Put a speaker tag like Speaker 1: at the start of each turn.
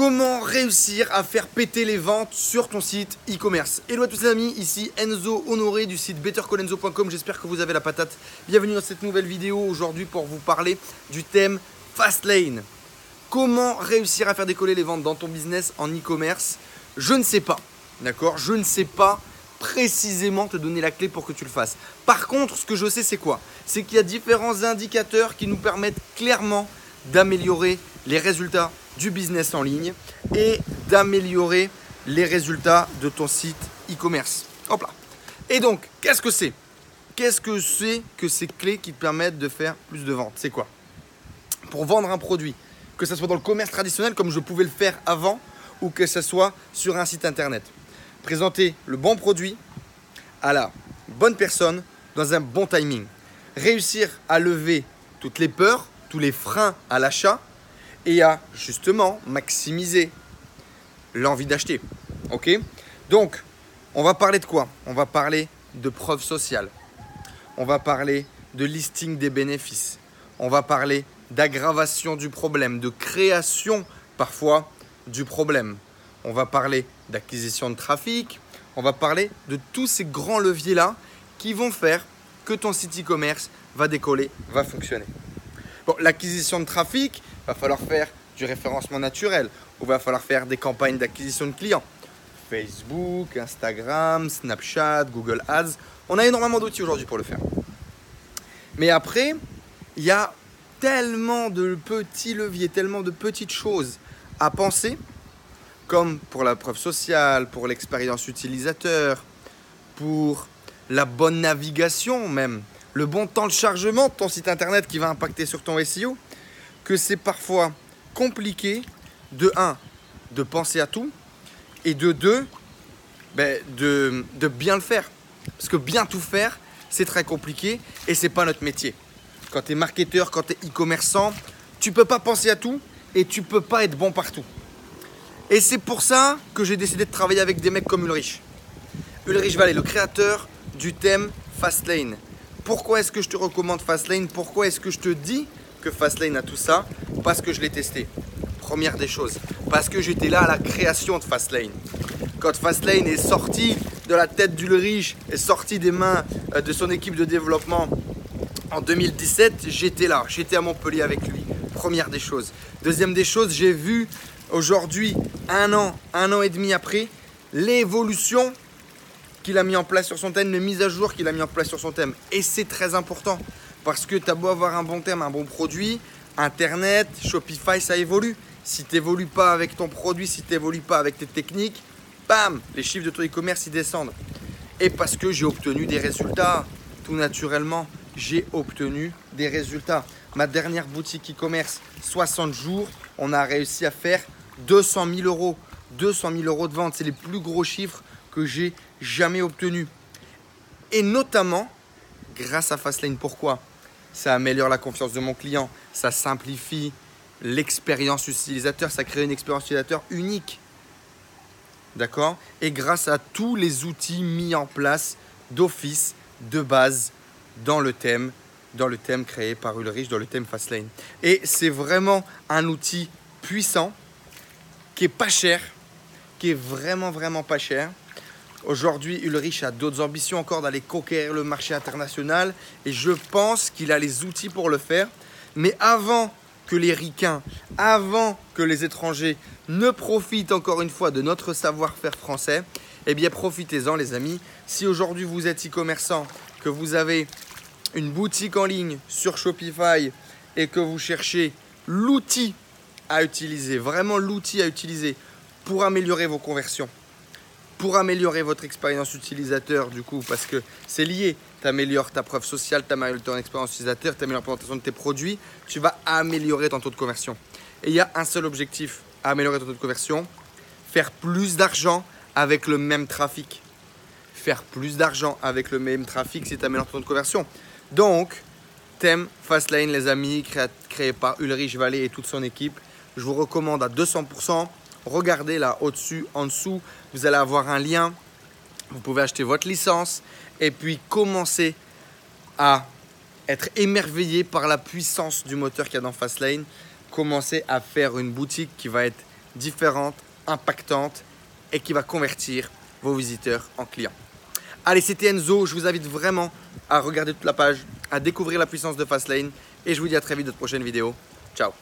Speaker 1: Comment réussir à faire péter les ventes sur ton site e-commerce? Hello à tous les amis, ici Enzo Honoré du site bettercallenzo.com. J'espère que vous avez la patate. Bienvenue dans cette nouvelle vidéo aujourd'hui pour vous parler du thème Fastlane. Comment réussir à faire décoller les ventes dans ton business en e-commerce? Je ne sais pas, d'accord? Je ne sais pas précisément te donner la clé pour que tu le fasses. Par contre, ce que je sais, c'est quoi? C'est qu'il y a différents indicateurs qui nous permettent clairement d'améliorer les résultats du business en ligne et d'améliorer les résultats de ton site e-commerce. Hop là. Et donc, qu'est-ce que c'est? Qu'est-ce que c'est que ces clés qui te permettent de faire plus de ventes? C'est quoi? Pour vendre un produit, que ce soit dans le commerce traditionnel comme je pouvais le faire avant ou que ce soit sur un site internet. Présenter le bon produit à la bonne personne dans un bon timing. Réussir à lever toutes les peurs, tous les freins à l'achat et à justement maximiser l'envie d'acheter. Ok? Donc, on va parler de quoi? On va parler de preuve sociale. On va parler de listing des bénéfices. On va parler d'aggravation du problème, de création parfois du problème. On va parler d'acquisition de trafic. On va parler de tous ces grands leviers-là qui vont faire que ton site e-commerce va décoller, va fonctionner. Bon, l'acquisition de trafic, il va falloir faire du référencement naturel ou il va falloir faire des campagnes d'acquisition de clients. Facebook, Instagram, Snapchat, Google Ads. On a énormément d'outils aujourd'hui pour le faire. Mais après, il y a tellement de petits leviers, tellement de petites choses à penser, comme pour la preuve sociale, pour l'expérience utilisateur, pour la bonne navigation même, le bon temps de chargement de ton site internet qui va impacter sur ton SEO, que c'est parfois compliqué de 1, de penser à tout et de 2, de bien le faire. Parce que bien tout faire, c'est très compliqué et c'est pas notre métier. Quand tu es marketeur, quand tu es e-commerçant, tu peux pas penser à tout et tu peux pas être bon partout. Et c'est pour ça que j'ai décidé de travailler avec des mecs comme Ulrich. Ulrich Vallée, le créateur du thème Fastlane. Pourquoi est-ce que je te recommande Fastlane? Pourquoi est-ce que je te dis que Fastlane a tout ça? Parce que je l'ai testé. Première des choses. Parce que j'étais là à la création de Fastlane. Quand Fastlane est sorti de la tête d'Ulrich, est sorti des mains de son équipe de développement en 2017, j'étais là. J'étais à Montpellier avec lui. Première des choses. Deuxième des choses, j'ai vu aujourd'hui, un an et demi après, l'évolution qu'il a mis en place sur son thème, les mises à jour qu'il a mis en place sur son thème. Et c'est très important parce que tu as beau avoir un bon thème, un bon produit, Internet, Shopify, ça évolue. Si tu n'évolues pas avec ton produit, si tu n'évolues pas avec tes techniques, bam, les chiffres de ton e-commerce, ils descendent. Et parce que j'ai obtenu des résultats, tout naturellement, j'ai obtenu des résultats. Ma dernière boutique e-commerce, 60 jours, on a réussi à faire 200 000 euros. 200 000 euros de vente, c'est les plus gros chiffres que j'ai jamais obtenus. Et notamment, grâce à Fastlane. Pourquoi? Ça améliore la confiance de mon client, ça simplifie l'expérience utilisateur, ça crée une expérience utilisateur unique. D'accord? Et grâce à tous les outils mis en place d'office, de base, dans le thème créé par Ulrich, dans le thème Fastlane. Et c'est vraiment un outil puissant, qui est pas cher, qui est vraiment pas cher. Aujourd'hui, Ulrich a d'autres ambitions encore d'aller conquérir le marché international et je pense qu'il a les outils pour le faire. Mais avant que les ricains, avant que les étrangers ne profitent encore une fois de notre savoir-faire français, eh bien profitez-en les amis. Si aujourd'hui vous êtes e-commerçant, que vous avez une boutique en ligne sur Shopify et que vous cherchez l'outil à utiliser, vraiment l'outil à utiliser pour améliorer vos conversions, pour améliorer votre expérience utilisateur du coup, parce que c'est lié, tu améliores ta preuve sociale, tu améliores ton expérience utilisateur, tu améliores la présentation de tes produits, tu vas améliorer ton taux de conversion. Et il y a un seul objectif à améliorer ton taux de conversion, faire plus d'argent avec le même trafic. Faire plus d'argent avec le même trafic si tu améliores ton taux de conversion. Donc, thème Fastlane les amis, créé par Ulrich Vallée et toute son équipe. Je vous recommande à 200%. Regardez là au-dessus, en dessous, vous allez avoir un lien. Vous pouvez acheter votre licence et puis commencer à être émerveillé par la puissance du moteur qu'il y a dans Fastlane. Commencer à faire une boutique qui va être différente, impactante et qui va convertir vos visiteurs en clients. Allez, c'était Enzo, je vous invite vraiment à regarder toute la page, à découvrir la puissance de Fastlane et je vous dis à très vite dans de prochaines vidéos. Ciao.